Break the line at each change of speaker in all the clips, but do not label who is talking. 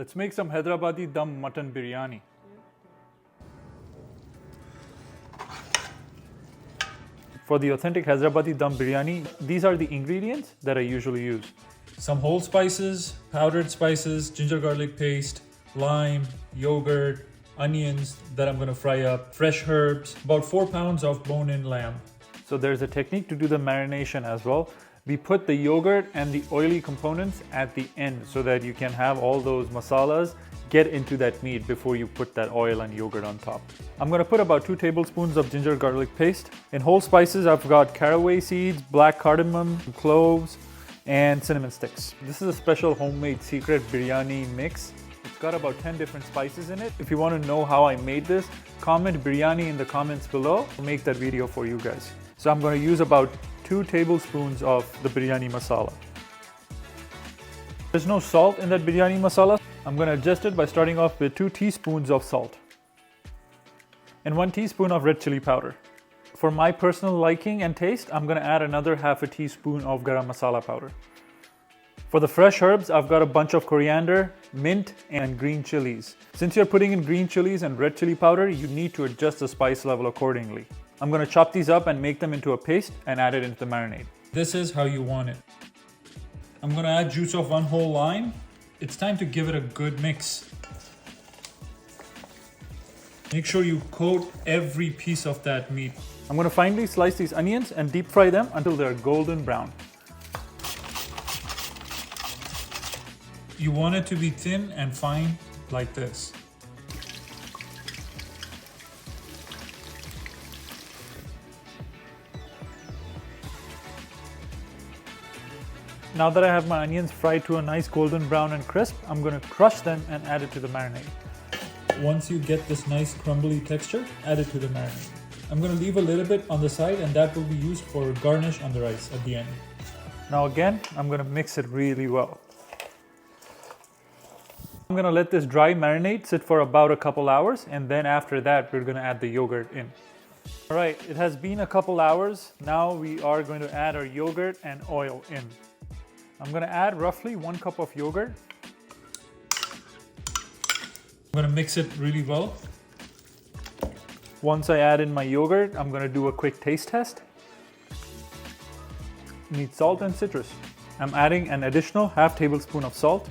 Let's make some Hyderabadi Dum Mutton Biryani. For the authentic Hyderabadi Dum Biryani, these are the ingredients that I usually use. Some whole spices, powdered spices, ginger garlic paste, lime, yogurt, onions that I'm gonna fry up, fresh herbs, about 4 pounds of bone-in lamb. So there's a technique to do the marination as well. We put the yogurt and the oily components at the end so that you can have all those masalas get into that meat before you put that oil and yogurt on top. I'm gonna put about 2 tablespoons of ginger garlic paste. In whole spices, I've got caraway seeds, black cardamom, cloves, and cinnamon sticks. This is a special homemade secret biryani mix. It's got about 10 different spices in it. If you want to know how I made this, comment biryani in the comments below. I'll make that video for you guys. So I'm going to use about 2 tablespoons of the biryani masala. There's no salt in that biryani masala. I'm going to adjust it by starting off with 2 teaspoons of salt and 1 teaspoon of red chili powder. For my personal liking and taste, I'm going to add another half a teaspoon of garam masala powder. For the fresh herbs, I've got a bunch of coriander, mint, and green chilies. Since you're putting in green chilies and red chili powder, you need to adjust the spice level accordingly. I'm going to chop these up and make them into a paste and add it into the marinade. This is how you want it. I'm going to add juice of 1 whole lime. It's time to give it a good mix. Make sure you coat every piece of that meat. I'm going to finely slice these onions and deep fry them until they're golden brown. You want it to be thin and fine like this. Now that I have my onions fried to a nice golden brown and crisp, I'm going to crush them and add it to the marinade. Once you get this nice crumbly texture, add it to the marinade. I'm going to leave a little bit on the side and that will be used for garnish on the rice at the end. Now again, I'm going to mix it really well. I'm going to let this dry marinade sit for about a couple hours, and then after that we're going to add the yogurt in. Alright, it has been a couple hours. Now we are going to add our yogurt and oil in. I'm going to add roughly 1 cup of yogurt. I'm going to mix it really well. Once I add in my yogurt, I'm going to do a quick taste test. Need salt and citrus. I'm adding an additional half tablespoon of salt.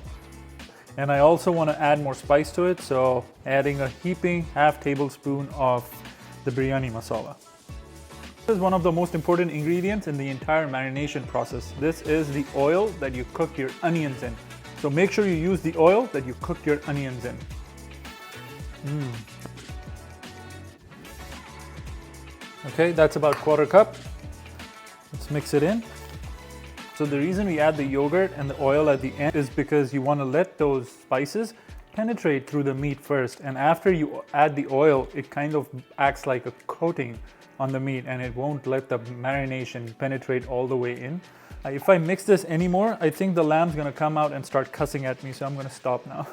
And I also want to add more spice to it, so adding a heaping half tablespoon of the biryani masala. This is one of the most important ingredients in the entire marination process. This is the oil that you cook your onions in. So make sure you use the oil that you cook your onions in. Okay, that's about 1/4 cup. Let's mix it in. So the reason we add the yogurt and the oil at the end is because you want to let those spices penetrate through the meat first, and after you add the oil, it kind of acts like a coating on the meat and it won't let the marination penetrate all the way in. If I mix this anymore, I think the lamb's gonna come out and start cussing at me, so I'm gonna stop now.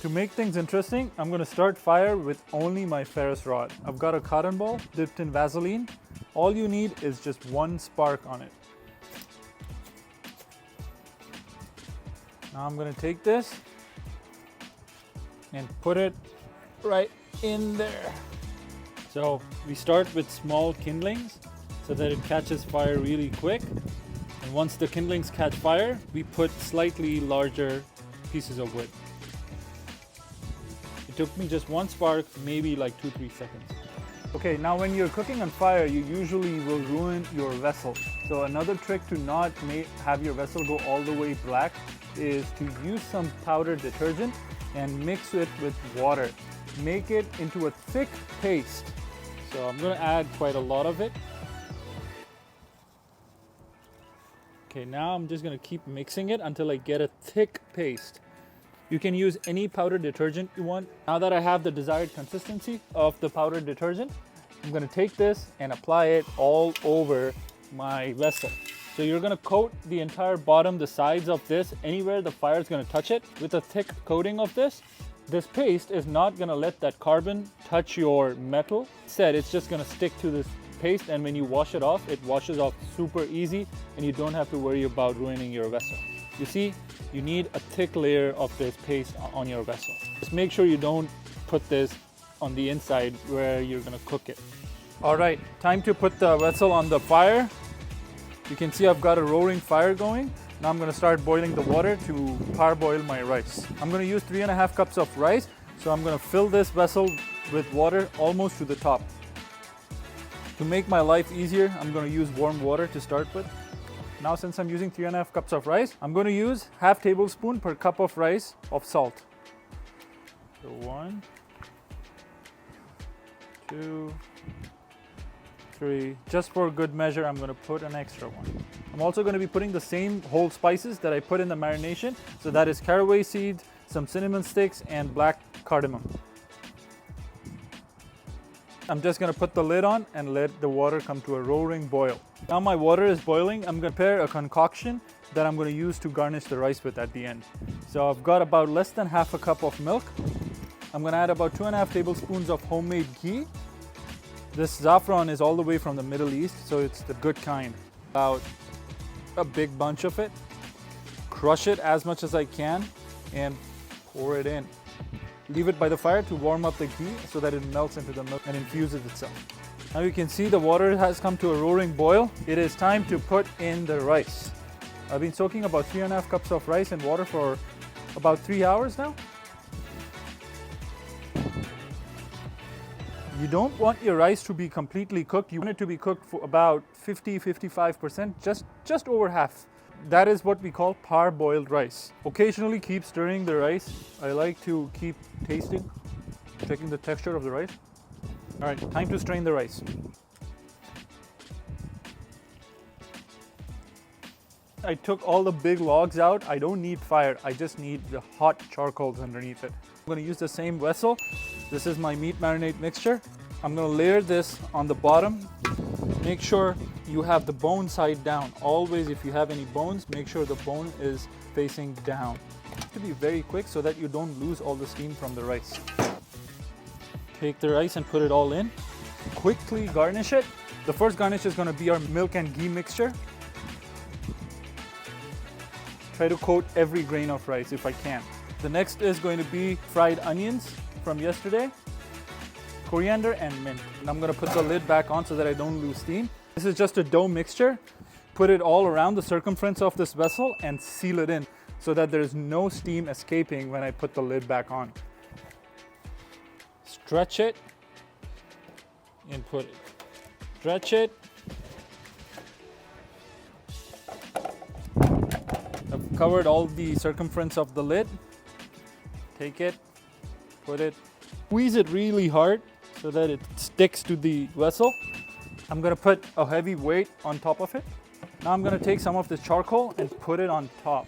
To make things interesting, I'm gonna start fire with only my Ferris rod. I've got a cotton ball dipped in Vaseline. All you need is just 1 spark on it. Now I'm going to take this and put it right in there. So we start with small kindlings so that it catches fire really quick. And once the kindlings catch fire, we put slightly larger pieces of wood. It took me just 1 spark, maybe like 2-3 seconds. Okay, now when you're cooking on fire, you usually will ruin your vessel. So another trick to not have your vessel go all the way black is to use some powdered detergent and mix it with water. Make it into a thick paste. So I'm going to add quite a lot of it. Okay, now I'm just going to keep mixing it until I get a thick paste. You can use any powdered detergent you want. Now that I have the desired consistency of the powdered detergent, I'm going to take this and apply it all over my vessel. So you're going to coat the entire bottom, the sides of this, anywhere the fire is going to touch it with a thick coating of this. This paste is not going to let that carbon touch your metal. Instead, it's just going to stick to this paste, and when you wash it off, it washes off super easy and you don't have to worry about ruining your vessel.
You see, you need a thick layer of this paste on your vessel. Just make sure you don't put this on the inside where you're gonna cook it. All right, time to put the vessel on the fire. You can see I've got a roaring fire going. Now I'm gonna start boiling the water to parboil my rice. I'm gonna use 3.5 cups of rice. So I'm gonna fill this vessel with water almost to the top. To make my life easier, I'm gonna use warm water to start with. Now since I'm using 3.5 cups of rice, I'm gonna use half tablespoon per cup of rice of salt. So 1, 2, 3. Just for good measure, I'm gonna put an extra one. I'm also gonna be putting the same whole spices that I put in the marination. So that is caraway seeds, some cinnamon sticks, and black cardamom. I'm just gonna put the lid on and let the water come to a roaring boil. Now my water is boiling. I'm gonna prepare a concoction that I'm gonna use to garnish the rice with at the end. So I've got about less than half a cup of milk. I'm gonna add about 2.5 tablespoons of homemade ghee. This saffron is all the way from the Middle East, so it's the good kind. About a big bunch of it. Crush it as much as I can and pour it in. Leave it by the fire to warm up the ghee so that it melts into the milk and infuses itself. Now you can see the water has come to a roaring boil. It is time to put in the rice. I've been soaking about 3.5 cups of rice in water for about 3 hours now. You don't want your rice to be completely cooked. You want it to be cooked for about 50-55%, just over half. That is what we call parboiled rice. Occasionally keep stirring the rice. I like to keep tasting, checking the texture of the rice. All right, time to strain the rice. I took all the big logs out. I don't need fire. I just need the hot charcoals underneath it. I'm gonna use the same vessel. This is my meat marinade mixture. I'm gonna layer this on the bottom. Make sure you have the bone side down. Always, if you have any bones, make sure the bone is facing down. To be very quick so that you don't lose all the steam from the rice. Take the rice and put it all in. Quickly garnish it. The first garnish is gonna be our milk and ghee mixture. Try to coat every grain of rice if I can. The next is going to be fried onions from yesterday, coriander and mint. And I'm gonna put the lid back on so that I don't lose steam. This is just a dough mixture. Put it all around the circumference of this vessel and seal it in so that there's no steam escaping when I put the lid back on. Stretch it and put it. Stretch it. I've covered all the circumference of the lid. Take it, put it, squeeze it really hard so that it sticks to the vessel. I'm gonna put a heavy weight on top of it. Now I'm gonna take some of this charcoal and put it on top.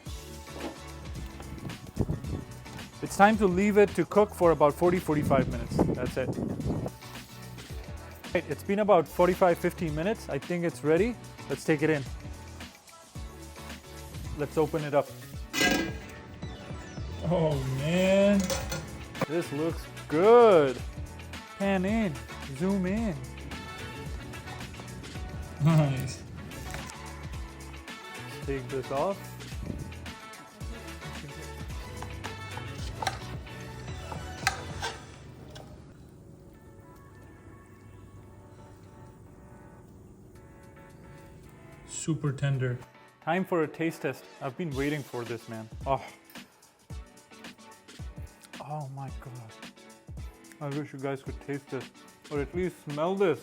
It's time to leave it to cook for about 40-45 minutes. That's it. Right, it's been about 45-50 minutes. I think it's ready. Let's take it in. Let's open it up. Oh man, this looks good. Pan in, zoom in. Nice. Let's take this off. Super tender. Time for a taste test. I've been waiting for this, man. Oh my god. I wish you guys could taste this or at least smell this.